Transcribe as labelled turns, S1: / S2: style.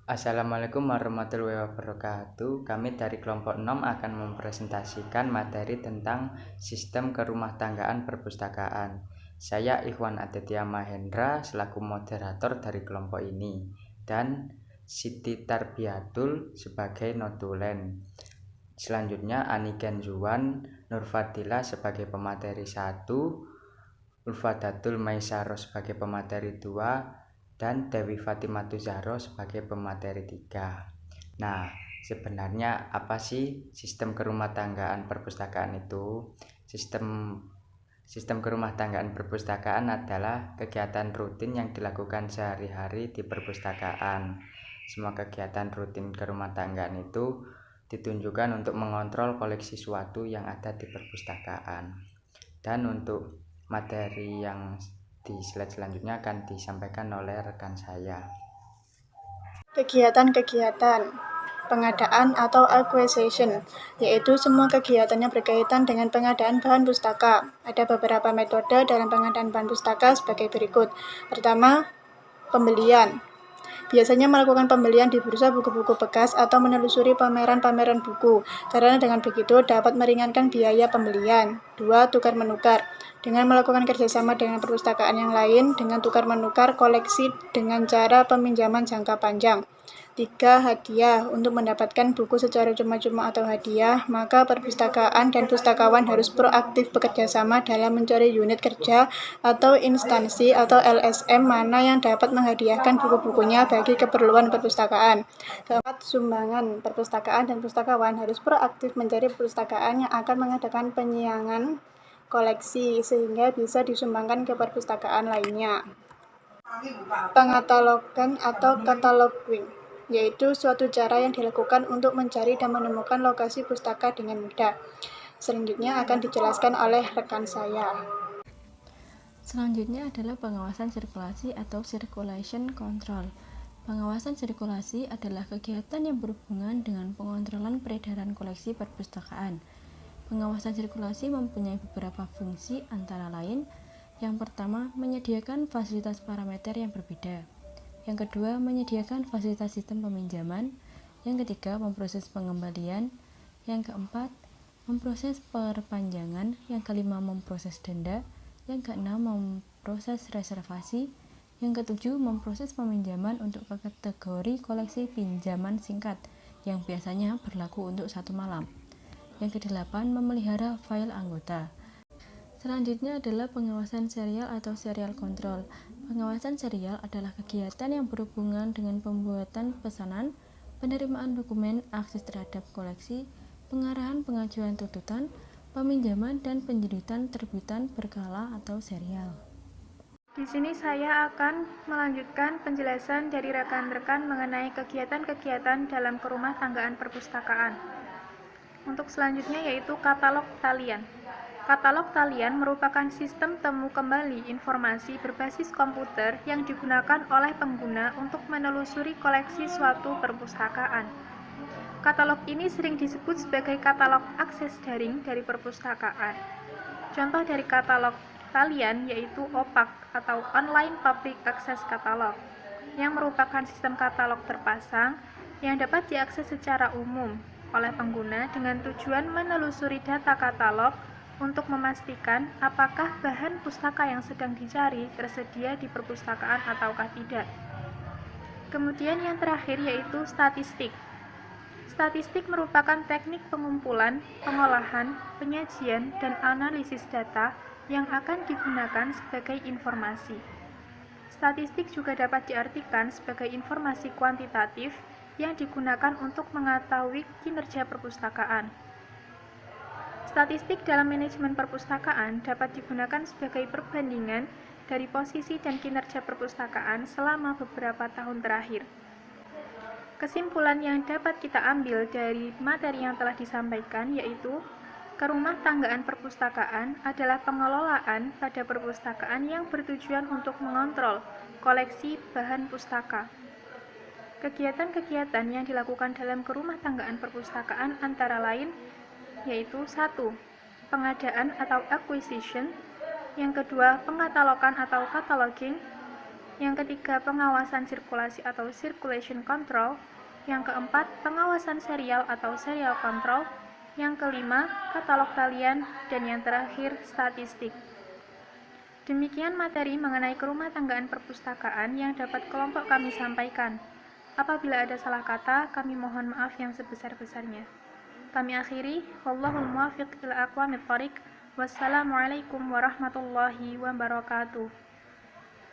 S1: Assalamualaikum warahmatullahi wabarakatuh. Kami dari kelompok 6 akan mempresentasikan materi tentang sistem kerumah tanggaan perpustakaan. Saya Ikhwan Aditya Mahendra selaku moderator dari kelompok ini dan Siti Tarbiyatul sebagai notulen. Selanjutnya Aniken Juwan Nurfadila sebagai pemateri 1, Ulfadatul Maisaro sebagai pemateri 2, dan Dewi Fatimatu Zahro sebagai pemateri 3. Nah, sebenarnya apa sih sistem kerumah tanggaan perpustakaan itu? Sistem kerumah tanggaan perpustakaan adalah kegiatan rutin yang dilakukan sehari-hari di perpustakaan. Semua kegiatan rutin kerumah tanggaan itu ditunjukkan untuk mengontrol koleksi suatu yang ada di perpustakaan. Dan untuk materi yang di slide selanjutnya akan disampaikan oleh rekan saya.
S2: Kegiatan-kegiatan pengadaan atau acquisition, yaitu semua kegiatan yang berkaitan dengan pengadaan bahan pustaka. Ada beberapa metode dalam pengadaan bahan pustaka sebagai berikut. Pertama, pembelian. Biasanya melakukan pembelian di bursa buku-buku bekas atau menelusuri pameran-pameran buku, karena dengan begitu dapat meringankan biaya pembelian. 2. Tukar-menukar. Dengan melakukan kerjasama dengan perpustakaan yang lain, dengan tukar-menukar koleksi dengan cara peminjaman jangka panjang. 3. Hadiah. Untuk mendapatkan buku secara cuma-cuma atau hadiah, maka perpustakaan dan pustakawan harus proaktif bekerja sama dalam mencari unit kerja atau instansi atau LSM mana yang dapat menghadiahkan buku-bukunya bagi keperluan perpustakaan. 4. Sumbangan. Perpustakaan dan pustakawan harus proaktif mencari perpustakaan yang akan mengadakan penyiangan koleksi sehingga bisa disumbangkan ke perpustakaan lainnya. Pengatalogan atau cataloging, yaitu suatu cara yang dilakukan untuk mencari dan menemukan lokasi pustaka dengan mudah. Selanjutnya akan dijelaskan oleh rekan saya.
S3: Selanjutnya adalah pengawasan sirkulasi atau circulation control. Pengawasan sirkulasi adalah kegiatan yang berhubungan dengan pengontrolan peredaran koleksi perpustakaan. Pengawasan sirkulasi mempunyai beberapa fungsi antara lain. Yang pertama, menyediakan fasilitas parameter yang berbeda. Yang kedua, menyediakan fasilitas sistem peminjaman. Yang ketiga, memproses pengembalian. Yang keempat, memproses perpanjangan. Yang kelima, memproses denda. Yang keenam, memproses reservasi. Yang ketujuh, memproses peminjaman untuk kategori koleksi pinjaman singkat yang biasanya berlaku untuk 1 malam. Yang kedelapan, memelihara file anggota. Selanjutnya adalah pengawasan serial atau serial control. Pengawasan serial adalah kegiatan yang berhubungan dengan pembuatan pesanan, penerimaan dokumen, akses terhadap koleksi, pengarahan pengajuan tuntutan, peminjaman, dan penjeritan terbitan berkala atau serial.
S2: Di sini saya akan melanjutkan penjelasan dari rekan-rekan mengenai kegiatan-kegiatan dalam kerumah tanggaan perpustakaan. Untuk selanjutnya yaitu katalog talian. Katalog talian merupakan sistem temu kembali informasi berbasis komputer yang digunakan oleh pengguna untuk menelusuri koleksi suatu perpustakaan. Katalog ini sering disebut sebagai katalog akses daring dari perpustakaan. Contoh dari katalog talian yaitu OPAC atau Online Public Access Catalog, yang merupakan sistem katalog terpasang yang dapat diakses secara umum oleh pengguna dengan tujuan menelusuri data katalog untuk memastikan apakah bahan pustaka yang sedang dicari tersedia di perpustakaan ataukah tidak. Kemudian yang terakhir yaitu statistik. Statistik merupakan teknik pengumpulan, pengolahan, penyajian, dan analisis data yang akan digunakan sebagai informasi. Statistik juga dapat diartikan sebagai informasi kuantitatif yang digunakan untuk mengetahui kinerja perpustakaan. Statistik dalam manajemen perpustakaan dapat digunakan sebagai perbandingan dari posisi dan kinerja perpustakaan selama beberapa tahun terakhir. Kesimpulan yang dapat kita ambil dari materi yang telah disampaikan yaitu kerumah tanggaan perpustakaan adalah pengelolaan pada perpustakaan yang bertujuan untuk mengontrol koleksi bahan pustaka. Kegiatan-kegiatan yang dilakukan dalam kerumah tanggaan perpustakaan antara lain yaitu 1. Pengadaan atau acquisition. Yang kedua, pengatalogan atau cataloging. Yang ketiga, pengawasan sirkulasi atau circulation control. Yang keempat, pengawasan serial atau serial control. Yang kelima, katalog talian. Dan yang terakhir, statistik. Demikian materi mengenai kerumah tanggaan perpustakaan yang dapat kelompok kami sampaikan. Apabila ada salah kata, kami mohon maaf yang sebesar-besarnya. Kami akhiri, wallahul muwaffiq ila aqwamit thoriq. Wassalamualaikum warahmatullahi wabarakatuh.